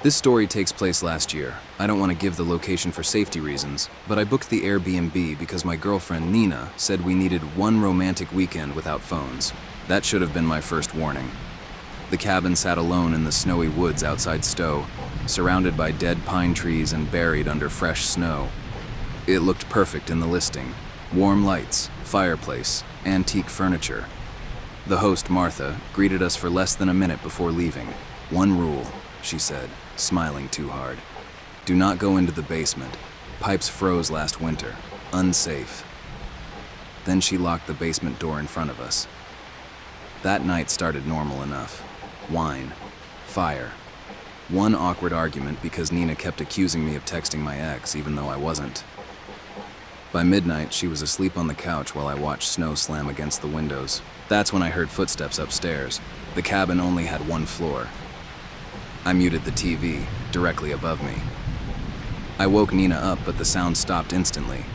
This story takes place last year. I don't want to give the location for safety reasons, but I booked the Airbnb because my girlfriend Nina said we needed one romantic weekend without phones. That should have been my first warning. The cabin sat alone in the snowy woods outside Stowe, surrounded by dead pine trees and buried under fresh snow. It looked perfect in the listing. Warm lights, fireplace, antique furniture. The host, Martha, greeted us for less than a minute before leaving. "One rule," she said, smiling too hard. "Do not go into the basement. Pipes froze last winter. Unsafe." Then she locked the basement door in front of us. That night started normal enough. Wine. Fire. One awkward argument because Nina kept accusing me of texting my ex, even though I wasn't. By midnight, she was asleep on the couch while I watched snow slam against the windows. That's when I heard footsteps upstairs. The cabin only had one floor. I muted the TV, directly above me. I woke Nina up, but the sound stopped instantly.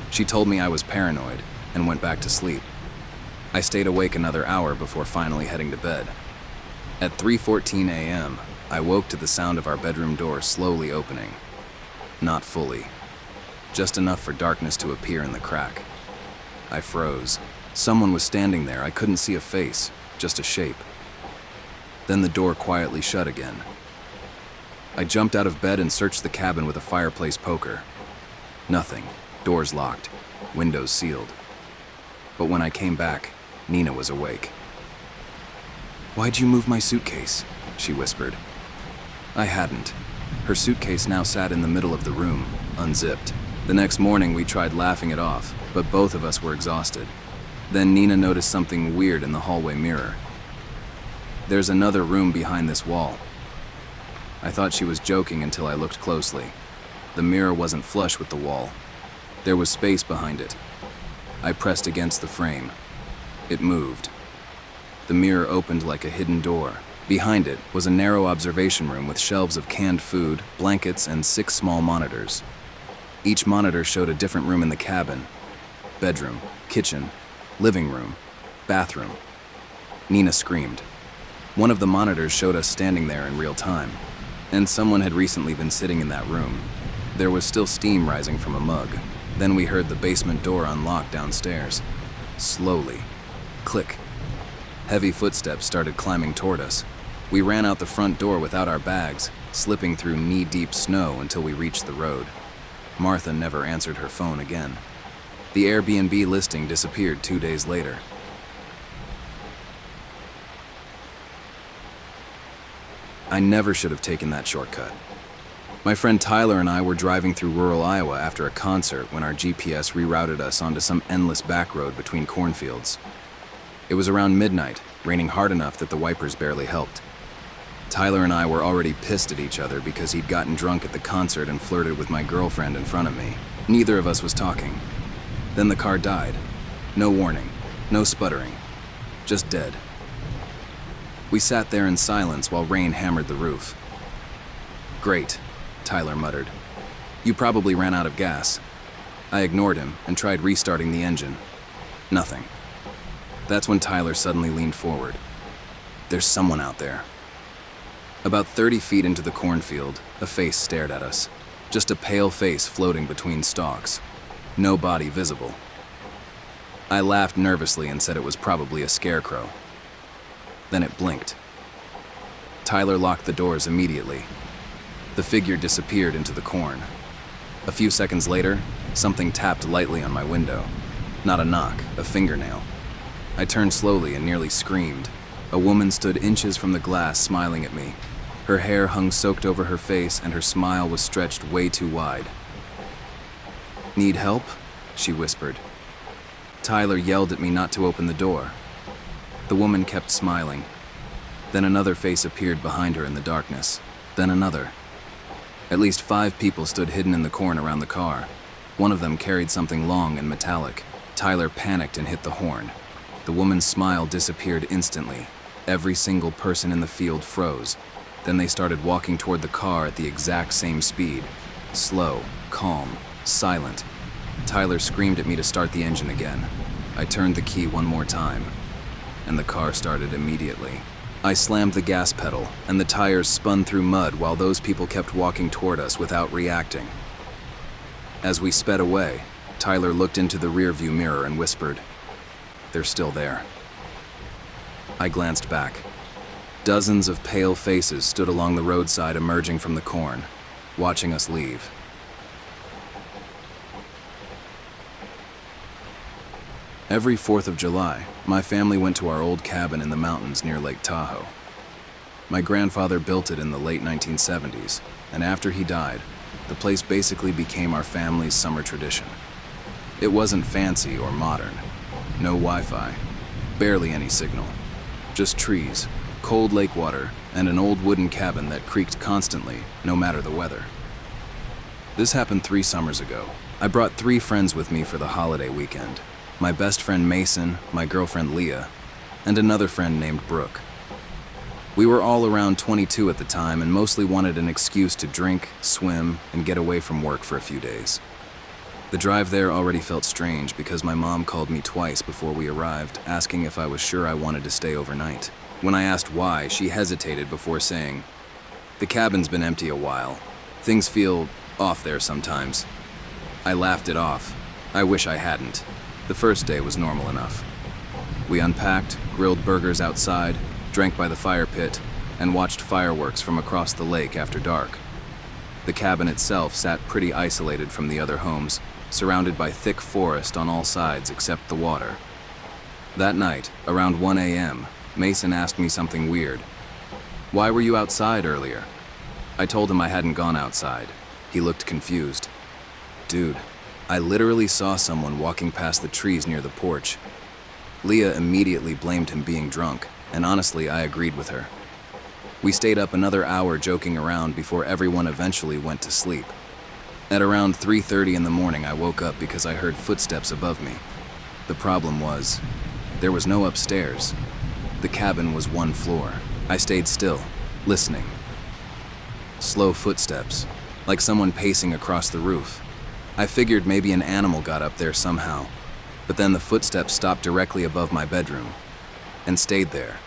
She told me I was paranoid, and went back to sleep. I stayed awake another hour before finally heading to bed. At 3:14 a.m., I woke to the sound of our bedroom door slowly opening. Not fully. Just enough for darkness to appear in the crack. I froze. Someone was standing there. I couldn't see a face, just a shape. Then the door quietly shut again. I jumped out of bed and searched the cabin with a fireplace poker. Nothing. Doors locked. Windows sealed. But when I came back, Nina was awake. "Why'd you move my suitcase?" she whispered. I hadn't. Her suitcase now sat in the middle of the room, unzipped. The next morning we tried laughing it off, but both of us were exhausted. Then Nina noticed something weird in the hallway mirror. "There's another room behind this wall." I thought she was joking until I looked closely. The mirror wasn't flush with the wall. There was space behind it. I pressed against the frame. It moved. The mirror opened like a hidden door. Behind it was a narrow observation room with shelves of canned food, blankets, and 6 small monitors. Each monitor showed a different room in the cabin. Bedroom, kitchen, living room, bathroom. Nina screamed. One of the monitors showed us standing there in real time, and someone had recently been sitting in that room. There was still steam rising from a mug. Then we heard the basement door unlock downstairs. Slowly. Click. Heavy footsteps started climbing toward us. We ran out the front door without our bags, slipping through knee-deep snow until we reached the road. Martha never answered her phone again. The Airbnb listing disappeared 2 days later. I never should have taken that shortcut. My friend Tyler and I were driving through rural Iowa after a concert when our GPS rerouted us onto some endless back road between cornfields. It was around midnight, raining hard enough that the wipers barely helped. Tyler and I were already pissed at each other because he'd gotten drunk at the concert and flirted with my girlfriend in front of me. Neither of us was talking. Then the car died. No warning, no sputtering, just dead. We sat there in silence while rain hammered the roof. "Great," Tyler muttered. "You probably ran out of gas." I ignored him and tried restarting the engine. Nothing. That's when Tyler suddenly leaned forward. "There's someone out there." About 30 feet into the cornfield, a face stared at us. Just a pale face floating between stalks. No body visible. I laughed nervously and said it was probably a scarecrow. Then it blinked. Tyler locked the doors immediately. The figure disappeared into the corn. A few seconds later, something tapped lightly on my window. Not a knock, a fingernail. I turned slowly and nearly screamed. A woman stood inches from the glass smiling at me. Her hair hung soaked over her face and her smile was stretched way too wide. "Need help?" she whispered. Tyler yelled at me not to open the door. The woman kept smiling. Then another face appeared behind her in the darkness. Then another. At least 5 people stood hidden in the corn around the car. One of them carried something long and metallic. Tyler panicked and hit the horn. The woman's smile disappeared instantly. Every single person in the field froze. Then they started walking toward the car at the exact same speed. Slow, calm, silent. Tyler screamed at me to start the engine again. I turned the key one more time, and the car started immediately. I slammed the gas pedal, and the tires spun through mud while those people kept walking toward us without reacting. As we sped away, Tyler looked into the rearview mirror and whispered, "They're still there." I glanced back. Dozens of pale faces stood along the roadside emerging from the corn, watching us leave. Every 4th of July, my family went to our old cabin in the mountains near Lake Tahoe. My grandfather built it in the late 1970s, and after he died, the place basically became our family's summer tradition. It wasn't fancy or modern. No Wi-Fi, barely any signal. Just trees, cold lake water, and an old wooden cabin that creaked constantly, no matter the weather. This happened 3 summers ago. I brought 3 friends with me for the holiday weekend. My best friend Mason, my girlfriend Leah, and another friend named Brooke. We were all around 22 at the time and mostly wanted an excuse to drink, swim, and get away from work for a few days. The drive there already felt strange because my mom called me twice before we arrived, asking if I was sure I wanted to stay overnight. When I asked why, she hesitated before saying, "The cabin's been empty a while. Things feel off there sometimes." I laughed it off. I wish I hadn't. The first day was normal enough. We unpacked, grilled burgers outside, drank by the fire pit, and watched fireworks from across the lake after dark. The cabin itself sat pretty isolated from the other homes, surrounded by thick forest on all sides except the water. That night, around 1 a.m., Mason asked me something weird. "Why were you outside earlier?" I told him I hadn't gone outside. He looked confused. "Dude, I literally saw someone walking past the trees near the porch." Leah immediately blamed him being drunk, and honestly, I agreed with her. We stayed up another hour joking around before everyone eventually went to sleep. At around 3:30 in the morning, I woke up because I heard footsteps above me. The problem was, there was no upstairs. The cabin was 1 floor. I stayed still, listening. Slow footsteps, like someone pacing across the roof. I figured maybe an animal got up there somehow, but then the footsteps stopped directly above my bedroom, and stayed there.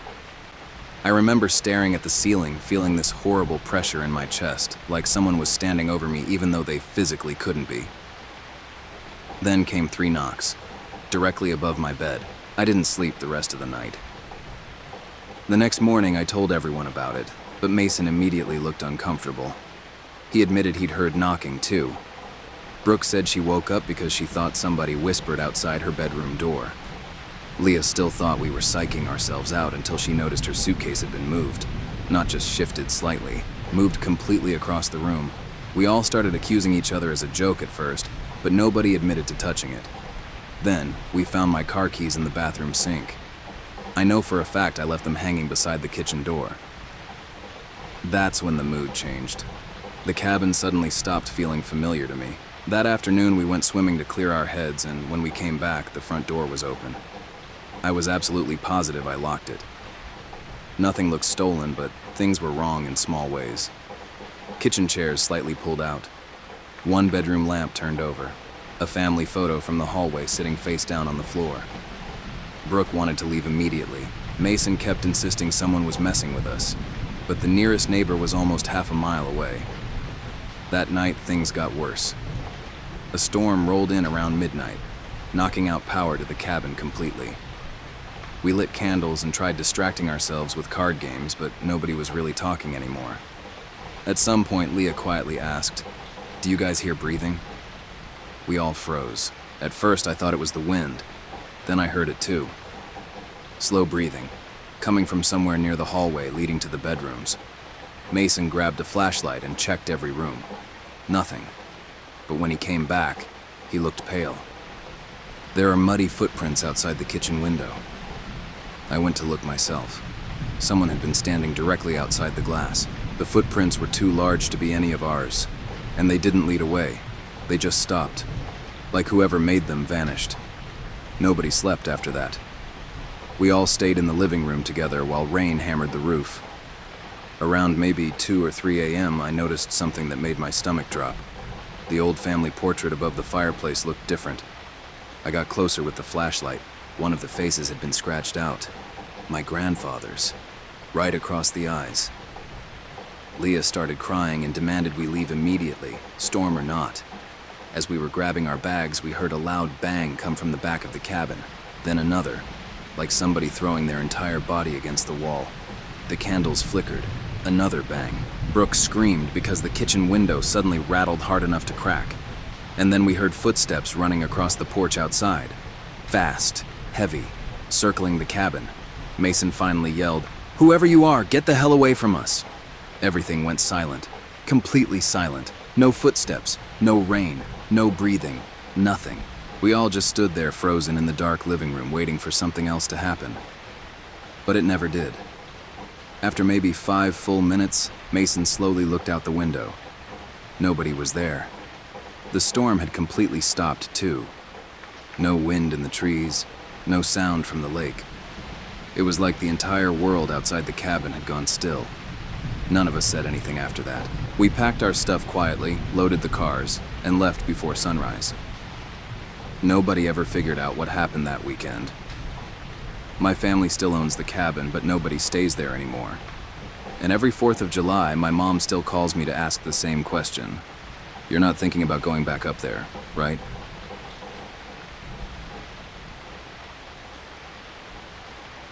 I remember staring at the ceiling, feeling this horrible pressure in my chest, like someone was standing over me even though they physically couldn't be. Then came 3 knocks, directly above my bed. I didn't sleep the rest of the night. The next morning I told everyone about it, but Mason immediately looked uncomfortable. He admitted he'd heard knocking too. Brooke said she woke up because she thought somebody whispered outside her bedroom door. Leah still thought we were psyching ourselves out until she noticed her suitcase had been moved. Not just shifted slightly, moved completely across the room. We all started accusing each other as a joke at first, but nobody admitted to touching it. Then, we found my car keys in the bathroom sink. I know for a fact I left them hanging beside the kitchen door. That's when the mood changed. The cabin suddenly stopped feeling familiar to me. That afternoon, we went swimming to clear our heads, and when we came back, the front door was open. I was absolutely positive I locked it. Nothing looked stolen, but things were wrong in small ways. Kitchen chairs slightly pulled out. 1 bedroom lamp turned over. A family photo from the hallway sitting face down on the floor. Brooke wanted to leave immediately. Mason kept insisting someone was messing with us, but the nearest neighbor was almost half a mile away. That night, things got worse. A storm rolled in around midnight, knocking out power to the cabin completely. We lit candles and tried distracting ourselves with card games, but nobody was really talking anymore. At some point, Leah quietly asked, "Do you guys hear breathing?" We all froze. At first, I thought it was the wind. Then I heard it too. Slow breathing, coming from somewhere near the hallway leading to the bedrooms. Mason grabbed a flashlight and checked every room. Nothing. But when he came back, he looked pale. There are muddy footprints outside the kitchen window. I went to look myself. Someone had been standing directly outside the glass. The footprints were too large to be any of ours, and they didn't lead away. They just stopped, like whoever made them vanished. Nobody slept after that. We all stayed in the living room together while rain hammered the roof. Around maybe 2 or 3 a.m., I noticed something that made my stomach drop. The old family portrait above the fireplace looked different. I got closer with the flashlight. One of the faces had been scratched out. My grandfather's. right across the eyes. Leah started crying and demanded we leave immediately, storm or not. As we were grabbing our bags, we heard a loud bang come from the back of the cabin, then another, like somebody throwing their entire body against the wall. The candles flickered. Another bang. Brooke screamed because the kitchen window suddenly rattled hard enough to crack. And then we heard footsteps running across the porch outside. Fast, heavy, circling the cabin. Mason finally yelled, "Whoever you are, get the hell away from us." Everything went silent. Completely silent. No footsteps, no rain, no breathing, nothing. We all just stood there frozen in the dark living room waiting for something else to happen. But it never did. After maybe 5 full minutes, Mason slowly looked out the window. Nobody was there. The storm had completely stopped too. No wind in the trees, no sound from the lake. It was like the entire world outside the cabin had gone still. None of us said anything after that. We packed our stuff quietly, loaded the cars, and left before sunrise. Nobody ever figured out what happened that weekend. My family still owns the cabin, but nobody stays there anymore. And every 4th of July, my mom still calls me to ask the same question. "You're not thinking about going back up there, right?"